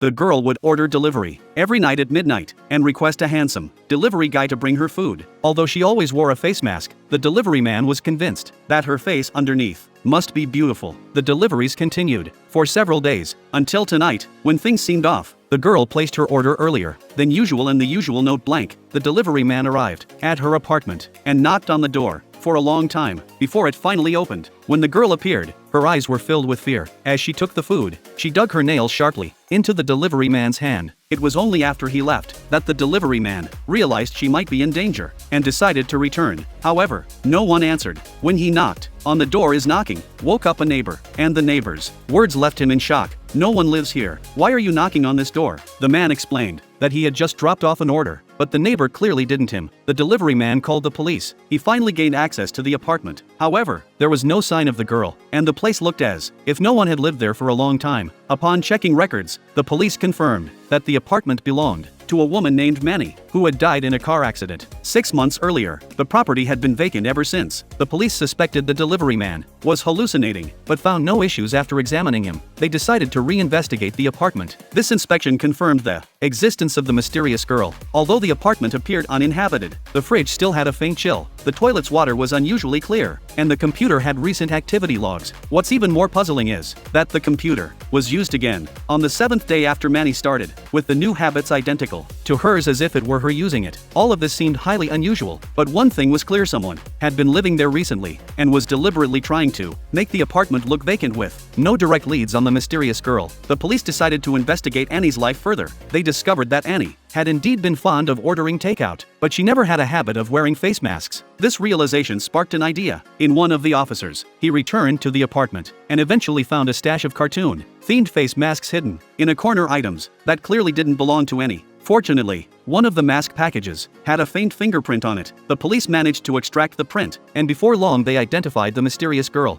The girl would order delivery every night at midnight and request a handsome delivery guy to bring her food. Although she always wore a face mask, the delivery man was convinced that her face underneath must be beautiful. The deliveries continued for several days, until tonight, when things seemed off. The girl placed her order earlier than usual and the usual note blank. The delivery man arrived at her apartment and knocked on the door for a long time before it finally opened. When the girl appeared, her eyes were filled with fear. As she took the food, she dug her nails sharply into the delivery man's hand. It was only after he left that the delivery man realized she might be in danger and decided to return. However, no one answered. When he knocked on the door, his knocking woke up a neighbor, and the neighbor's words left him in shock. "No one lives here. Why are you knocking on this door?" The man explained that he had just dropped off an order, but the neighbor clearly didn't him. The delivery man called the police. He finally gained access to the apartment. However, there was no sign of the girl, and the place looked as if no one had lived there for a long time. Upon checking records, the police confirmed that the apartment belonged to a woman named Manny, who had died in a car accident 6 months earlier. The property had been vacant ever since. The police suspected the delivery man was hallucinating, but found no issues after examining him. They decided to reinvestigate the apartment. This inspection confirmed the existence of the mysterious girl. Although the apartment appeared uninhabited, the fridge still had a faint chill, the toilet's water was unusually clear, and the computer had recent activity logs. What's even more puzzling is that the computer was used again on the 7th day after Manny started, with the new habits identical to hers as if it were her using it. All of this seemed highly unusual, but one thing was clear: someone had been living there recently and was deliberately trying to make the apartment look vacant. With no direct leads on the mysterious girl, the police decided to investigate Annie's life further. They discovered that Annie had indeed been fond of ordering takeout, but she never had a habit of wearing face masks. This realization sparked an idea in one of the officers. He returned to the apartment and eventually found a stash of cartoon-themed face masks hidden in a corner, items that clearly didn't belong to Annie. Fortunately, one of the mask packages had a faint fingerprint on it. The police managed to extract the print, and before long they identified the mysterious girl.